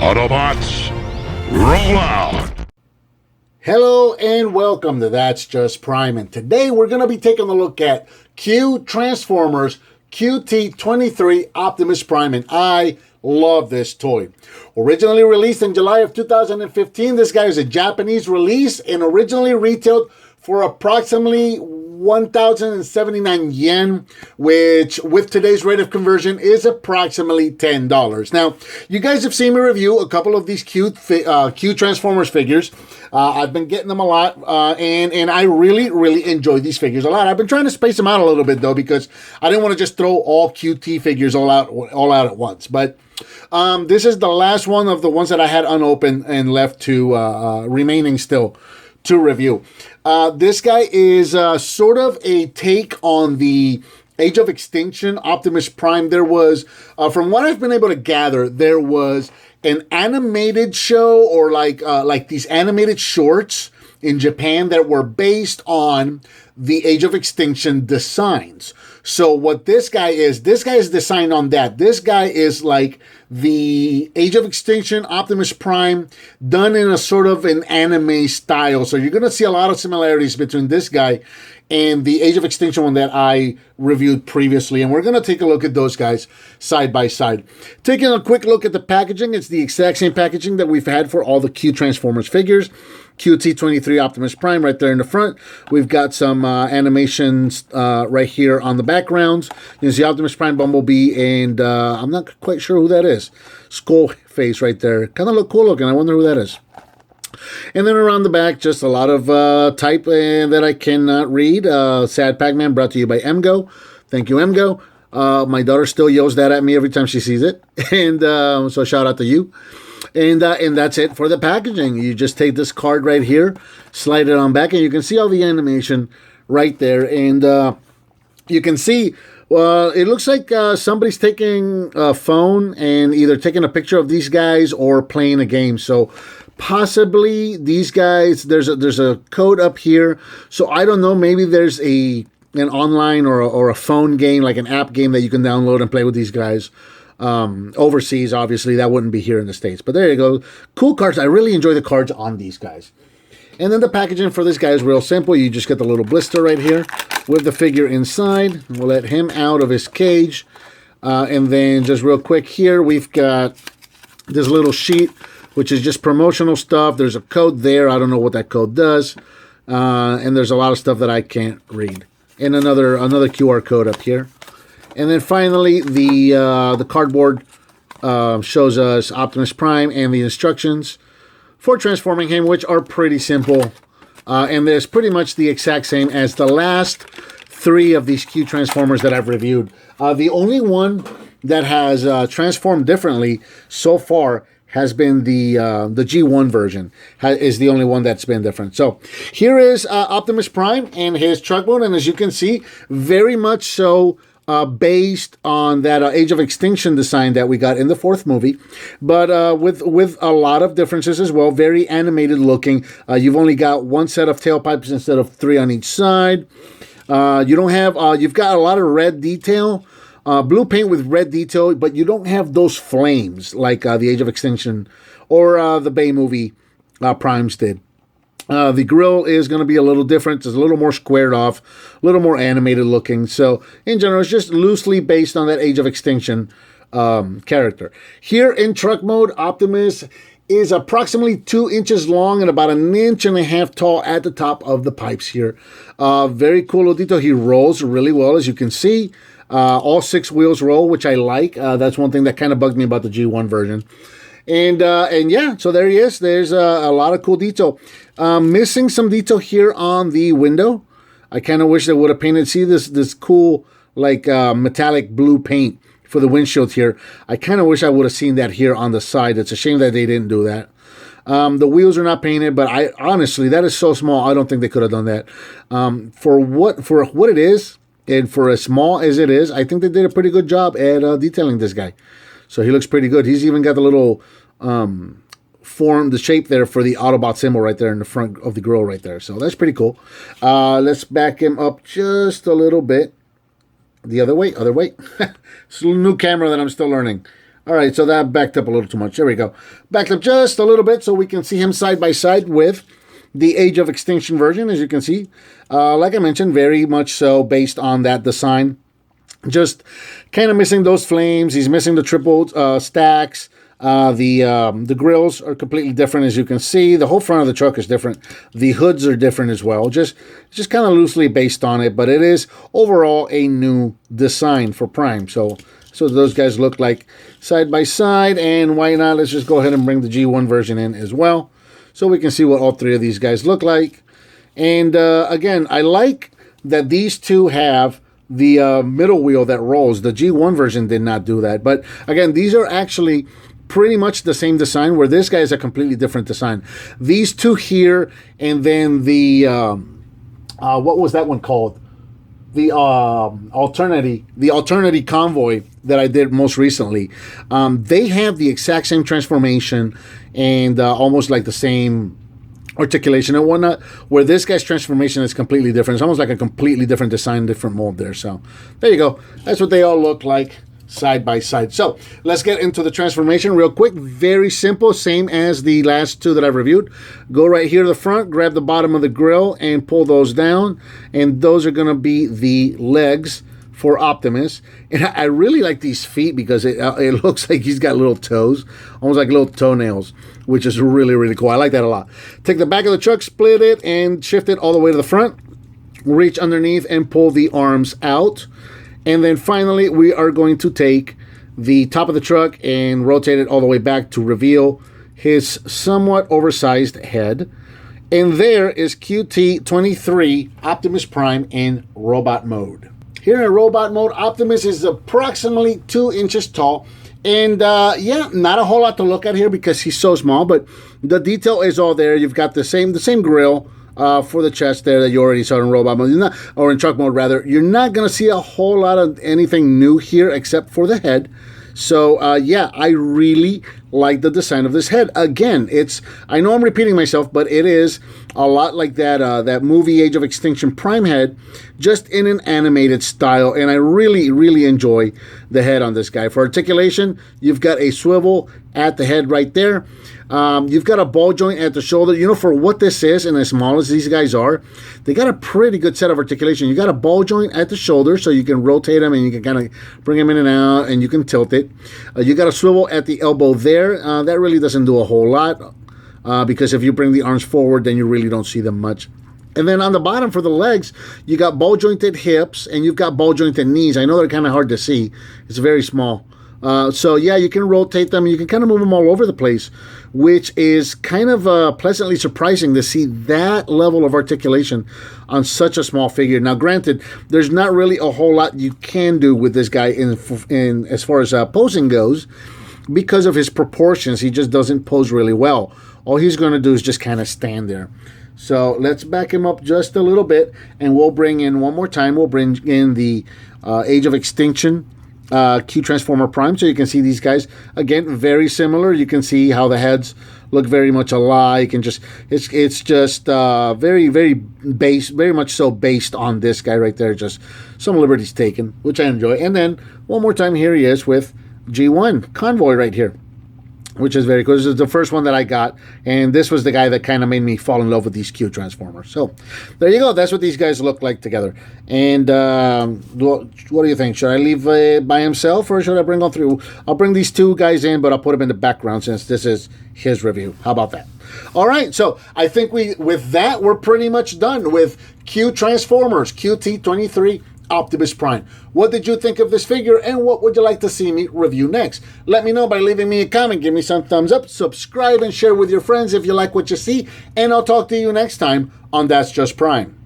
Autobots, roll out! Hello and welcome to That's Just Prime, and today we're going to be taking a look at Q-Transformers QT-23 Optimus Prime, and I love this toy. Originally released in July of 2015, this guy is a Japanese release and originally retailed for approximately 1,079 yen, which with today's rate of conversion is approximately $10. Now, you guys have seen me review a couple of these Q-Transformers figures. I've been getting them a lot, and I really enjoy these figures a lot. I've been trying to space them out a little bit, though, because I didn't want to just throw all QT figures all out at once. But this is the last one of the ones that I had unopened and left to remaining still to review. This guy is sort of a take on the Age of Extinction Optimus Prime. There was, from what I've been able to gather, there was an animated show or like these animated shorts in Japan that were based on the Age of Extinction designs. So what this guy is designed on that. This guy is like the Age of Extinction Optimus Prime done in a sort of an anime style. So you're going to see a lot of similarities between this guy and the Age of Extinction one that I reviewed previously. And we're going to take a look at those guys side by side. Taking a quick look at the packaging, it's the exact same packaging that we've had for all the Q-Transformers figures. QT-23 Optimus Prime right there in the front. We've got some animations right here on the backgrounds. You can see Optimus Prime, Bumblebee, and I'm not quite sure who that is. Skull face right there. Kind of look cool looking. I wonder who that is. And then around the back, just a lot of type that I cannot read. Sad Pac-Man brought to you by MGO. Thank you, MGO. My daughter still yells that at me every time she sees it. And so shout out to you. And that's it for the packaging. You just take this card right here, slide it on back, and you can see all the animation right there. And you can see, well, it looks like somebody's taking a phone and either taking a picture of these guys or playing a game. So possibly these guys, there's a code up here. So I don't know, maybe there's an online or a phone game, like an app game that you can download and play with these guys. Overseas, obviously, that wouldn't be here in the States. But there you go. Cool cards. I really enjoy the cards on these guys. And then the packaging for this guy is real simple. You just get the little blister right here with the figure inside. We'll let him out of his cage. And then just real quick here, we've got this little sheet, which is just promotional stuff. There's a code there. I don't know what that code does. And there's a lot of stuff that I can't read. And another QR code up here. And then finally, the cardboard shows us Optimus Prime and the instructions for transforming him, which are pretty simple. And there's pretty much the exact same as the last three of these Q-Transformers that I've reviewed. The only one that has transformed differently so far has been the G1 version, is the only one that's been different. So here is Optimus Prime and his truck mode. And as you can see, very much so based on that Age of Extinction design that we got in the fourth movie, but with a lot of differences as well. Very animated looking. You've only got one set of tailpipes instead of three on each side. You don't have. You've got a lot of red detail, blue paint with red detail, but you don't have those flames like the Age of Extinction or the Bay movie Primes did. The grill is going to be a little different. It's a little more squared off, a little more animated looking. So in general, it's just loosely based on that Age of Extinction character. Here in truck mode, Optimus is approximately 2 inches long and about 1.5 inches tall at the top of the pipes here. Very cool little detail. He rolls really well, as you can see. All 6 wheels roll, which I like. That's one thing that kind of bugged me about the G1 version. And yeah, so there he is. There's a lot of cool detail. Missing some detail here on the window. I kind of wish they would have painted. See this cool like metallic blue paint for the windshield here. I kind of wish I would have seen that here on the side. It's a shame that they didn't do that. The wheels are not painted, but I honestly, that is so small. I don't think they could have done that. For what it is, and for as small as it is, I think they did a pretty good job at detailing this guy. So he looks pretty good. He's even got the little form, the shape there for the Autobot symbol right there in the front of the grill right there. So that's pretty cool. Let's back him up just a little bit. The other way. It's a new camera that I'm still learning. All right, so that backed up a little too much. There we go. Backed up just a little bit so we can see him side by side with the Age of Extinction version, as you can see. Like I mentioned, very much so based on that design. Just kind of missing those flames. He's missing the triple stacks. The grills are completely different, as you can see. The whole front of the truck is different. The hoods are different as well. Just kind of loosely based on it, but it is overall a new design for Prime. So those guys look like side by side, and why not? Let's just go ahead and bring the G1 version in as well, so we can see what all three of these guys look like. And again, I like that these two have the middle wheel that rolls. The G1 version did not do that, but again, these are actually pretty much the same design, where this guy is a completely different design. These two here, and then the what was that one called? The Alternity Convoy that I did most recently. They have the exact same transformation and almost like the same articulation and whatnot, where this guy's transformation is completely different. It's almost like a completely different design, different mold there. So there you go. That's what they all look like side by side. So let's get into the transformation real quick. Very simple, same as the last two that I've reviewed. Go right here to the front, grab the bottom of the grill and pull those down, and those are going to be the legs for Optimus. And I really like these feet because it looks like he's got little toes, almost like little toenails, which is really, really cool. I like that a lot. Take the back of the truck, split it, and shift it all the way to the front. Reach underneath and pull the arms out. And then finally, we are going to take the top of the truck and rotate it all the way back to reveal his somewhat oversized head. And there is QT-23 Optimus Prime in robot mode. Here in robot mode, Optimus is approximately 2 inches tall. And yeah, not a whole lot to look at here because he's so small, but the detail is all there. You've got the same grill for the chest there that you already saw in robot mode, or in truck mode rather. You're not going to see a whole lot of anything new here except for the head. So yeah, I really like the design of this head. Again, I know I'm repeating myself, but it is a lot like that movie Age of Extinction Prime head, just in an animated style, and I really, really enjoy the head on this guy. For articulation, you've got a swivel at the head right there. You've got a ball joint at the shoulder. You know, for what this is, and as small as these guys are, they got a pretty good set of articulation. You got a ball joint at the shoulder, so you can rotate them and you can kind of bring them in and out, and you can tilt it. You got a swivel at the elbow there. That really doesn't do a whole lot because if you bring the arms forward, then you really don't see them much. And then on the bottom for the legs, you got ball jointed hips and you've got ball jointed knees. I know they're kind of hard to see. It's very small. So yeah, you can rotate them. You can kind of move them all over the place, which is kind of pleasantly surprising to see that level of articulation on such a small figure. Now, granted, there's not really a whole lot you can do with this guy in as far as posing goes, because of his proportions. He just doesn't pose really well. All he's going to do is just kind of stand there. So let's back him up just a little bit, and we'll bring in one more time. We'll bring in the Age of Extinction Q-Transformer Prime, so you can see these guys again very similar. You can see how the heads look very much alike, and it's just very much so based on this guy right there. Just some liberties taken, which I enjoy. And then one more time, here he is with G1 Convoy right here, which is very cool. This is the first one that I got, and this was the guy that kind of made me fall in love with these Q-Transformers. So there you go. That's what these guys look like together. And what do you think? Should I leave by himself, or should I bring on through? I'll bring these two guys in, but I'll put them in the background since this is his review. How about that? All right, so I think with that, we're pretty much done with Q-Transformers QT-23 Optimus Prime. What did you think of this figure, and what would you like to see me review next? Let me know by leaving me a comment. Give me some thumbs up, subscribe, and share with your friends if you like what you see, and I'll talk to you next time on That's Just Prime.